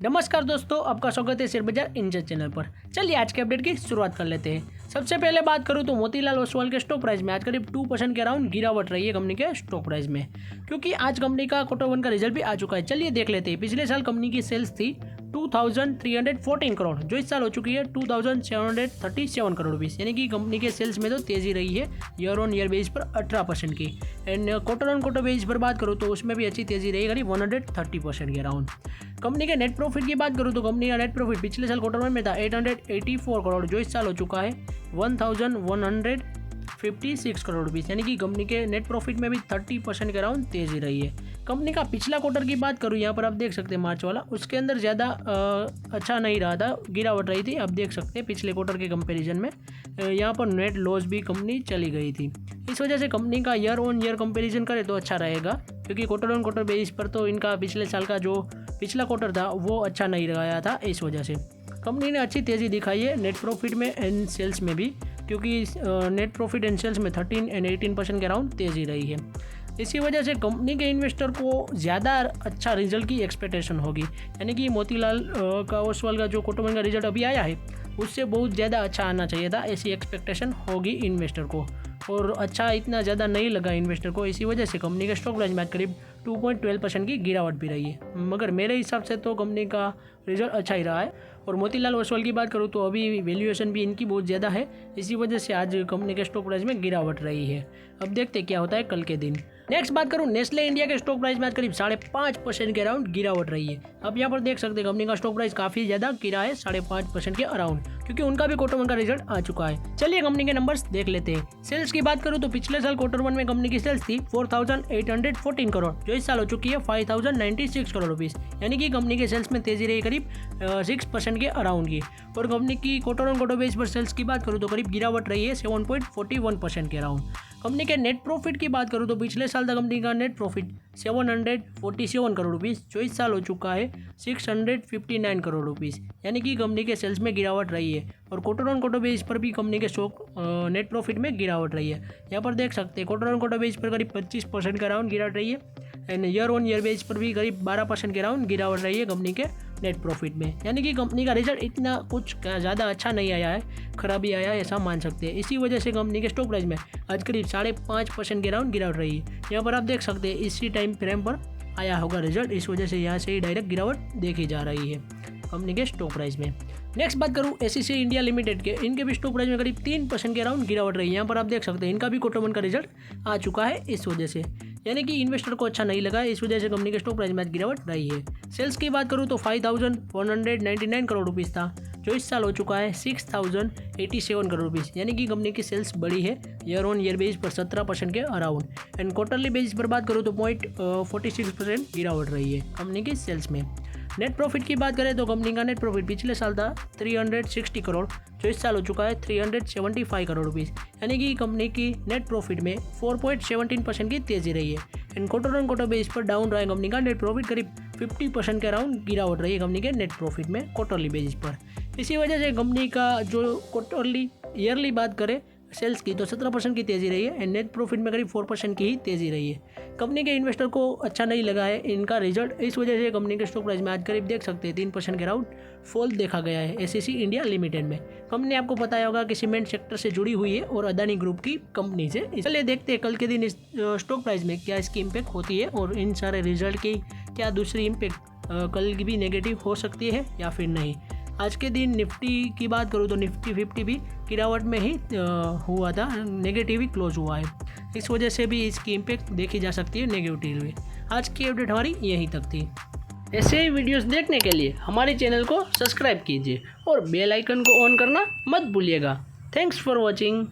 नमस्कार दोस्तों, आपका स्वागत है शेयर बाजार इंजन चैनल पर। चलिए आज के अपडेट की शुरुआत कर लेते हैं। सबसे पहले बात करूं तो मोतीलाल ओसवाल के स्टॉक प्राइस में आज करीब 2% के अराउंड गिरावट रही है कंपनी के स्टॉक प्राइस में, क्योंकि आज कंपनी का Q1 का रिजल्ट भी आ चुका है। चलिए देख लेते हैं। पिछले साल कंपनी की सेल्स थी 2314 करोड़, जो इस साल हो चुकी है 2737 करोड़ रुपीस, यानी कि कंपनी के सेल्स में तो तेजी रही है ईयर ऑन ईयर बेस पर 18% की। एंड क्वार्टर बेस पर बात करूँ तो उसमें भी अच्छी तेजी रही, करीब 130% के अराउंड। कंपनी के नेट प्रॉफिट की बात करूँ तो कंपनी का नेट प्रॉफिट पिछले साल Q1 में था 884 करोड़, जो इस साल हो चुका है 1156 करोड़ रुपीस, यानी कि कंपनी के नेट प्रॉफिट में भी 30% के अराउंड तेजी रही है। कंपनी का पिछला क्वार्टर की बात करूँ, यहाँ पर आप देख सकते हैं मार्च वाला, उसके अंदर ज़्यादा अच्छा नहीं रहा था, गिरावट रही थी। आप देख सकते हैं पिछले क्वार्टर के कंपैरिजन में यहाँ पर नेट लॉस भी कंपनी चली गई थी। इस वजह से कंपनी का ईयर ऑन ईयर कंपैरिजन करे तो अच्छा रहेगा, क्योंकि क्वार्टर बेसिस पर तो इनका पिछले साल का जो पिछला क्वार्टर था वो अच्छा नहीं रहा था। इस वजह से कंपनी ने अच्छी तेज़ी दिखाई है नेट प्रॉफिट में एंड सेल्स में भी, क्योंकि नेट प्रॉफिट एंड सेल्स में 13 एंड 18% के अराउंड तेज़ी रही है। इसी वजह से कंपनी के इन्वेस्टर को ज़्यादा अच्छा रिजल्ट की एक्सपेक्टेशन होगी, यानी कि मोतीलाल का ओसवाल का जो Q1 का रिजल्ट अभी आया है उससे बहुत ज़्यादा अच्छा आना चाहिए था, ऐसी एक्सपेक्टेशन होगी इन्वेस्टर को, और अच्छा इतना ज़्यादा नहीं लगा इन्वेस्टर को। इसी वजह से कंपनी के स्टॉक प्राइस में करीब 2.12% की गिरावट भी रही है, मगर मेरे हिसाब से तो कंपनी का रिजल्ट अच्छा ही रहा है। और मोतीलाल ओसवाल की बात करूँ तो अभी वैल्यूएशन भी इनकी बहुत ज़्यादा है, इसी वजह से आज कंपनी के स्टॉक प्राइस में गिरावट रही है। अब देखते क्या होता है कल के दिन। नेक्स्ट बात करूँ नेस्ले इंडिया के स्टॉक प्राइस में आज करीब 5.5% के अराउंड गिरावट रही है। अब यहाँ पर देख सकते हैं कंपनी का स्टॉक प्राइस काफ़ी ज़्यादा गिरा है 5.5% के अराउंड, क्योंकि उनका भी Q1 का रिजल्ट आ चुका है। चलिए कंपनी के नंबर्स देख लेते हैं। सेल्स की बात करूँ तो पिछले साल Q1 में कंपनी की सेल्स थी 4814 करोड़, जो इस साल हो चुकी है 5096 करोड़ रुपीस, यानी कि कंपनी के सेल्स में तेजी रही करीब 6% के अराउंड की। और कंपनी की क्वार्टर बेस पर सेल्स की बात करूँ तो करीब गिरावट रही है 7.41% के अराउंड। कंपनी के नेट प्रॉफिट की बात करूँ तो पिछले साल तक कंपनी का नेट प्रॉफिट 747 करोड़ रुपीस, जो इस साल हो चुका है 659 करोड़ रुपीस, यानी कि कंपनी के सेल्स में गिरावट रही है। और क्वार्टर बेस पर भी कंपनी के स्टॉक नेट प्रॉफिट में गिरावट रही है। यहाँ पर देख सकते हैं क्वार्टर बेस पर करीब 25% के अराउंड गिरावट रही है, and year on year base पर भी करीब 12% के अराउंड गिरावट रही है कंपनी के नेट प्रॉफिट में, यानी कि कंपनी का रिजल्ट इतना कुछ ज़्यादा अच्छा नहीं आया है, खराबी आया है ऐसा मान सकते हैं। इसी वजह से कंपनी के स्टॉक प्राइस में आज करीब 5.5% के अराउंड गिरावट रही है। यहाँ पर आप देख सकते हैं इसी टाइम फ्रेम पर आया होगा रिजल्ट, इस वजह से यहाँ से ही डायरेक्ट गिरावट देखी जा रही है कंपनी के स्टॉक प्राइस में। नेक्स्ट बात करूँ एसीसी इंडिया लिमिटेड के, इनके भी स्टॉक प्राइस में करीब 3% के अराउंड गिरावट रही है। यहाँ पर आप देख सकते हैं इनका भी Q1 का रिजल्ट आ चुका है, इस वजह से, यानी कि इन्वेस्टर को अच्छा नहीं लगा, इस वजह से कंपनी के स्टॉक प्राइस में गिरावट रही है। सेल्स की बात करूँ तो 5199 करोड़ रुपीस था, जो इस साल हो चुका है 6087 करोड़ रुपीस, यानी कि कंपनी की सेल्स बढ़ी है ईयर ऑन ईयर बेस पर 17% के अराउंड। एंड क्वार्टरली बेसिस पर बात करूँ तो 0.46% गिरावट रही है कंपनी की सेल्स में। नेट प्रॉफिट की बात करें तो कंपनी का नेट प्रॉफिट पिछले साल था 360 करोड़, जो इस साल हो चुका है 375 करोड़ रुपीस, यानी कि कंपनी की नेट प्रॉफिट में 4.17% की तेजी रही है। एंड क्वार्टर बेस पर डाउन रहा है कंपनी का नेट प्रॉफिट, करीब 50% के अराउंड गिरावट रही है कंपनी के नेट प्रॉफिट में क्वार्टरली बेसिस पर। इसी वजह से कंपनी का जो क्वार्टरली ईयरली बात करें सेल्स की तो 17% की तेज़ी रही है, एंड नेट प्रॉफिट में करीब 4% की ही तेज़ी रही है। कंपनी के इन्वेस्टर को अच्छा नहीं लगा है इनका रिजल्ट, इस वजह से कंपनी के स्टॉक प्राइस में आज करीब देख सकते हैं 3% के अराउंड फॉल देखा गया है एसीसी इंडिया लिमिटेड में। कंपनी आपको पता होगा कि सीमेंट सेक्टर से जुड़ी हुई है और अदानी ग्रुप की कंपनी से। इसलिए देखते हैं कल के दिन इस स्टॉक प्राइस में क्या इसकी इम्पैक्ट होती है, और इन सारे रिजल्ट की क्या दूसरी इम्पैक्ट कल की भी नेगेटिव हो सकती है या फिर नहीं। आज के दिन निफ्टी की बात करूँ तो निफ्टी 50 भी गिरावट में ही हुआ था, नेगेटिव ही क्लोज हुआ है, इस वजह से भी इसकी इम्पैक्ट देखी जा सकती है नेगेटिव में। आज की अपडेट हमारी यहीं तक थी। ऐसे ही वीडियोस देखने के लिए हमारे चैनल को सब्सक्राइब कीजिए और बेल आइकन को ऑन करना मत भूलिएगा। Thanks for watching.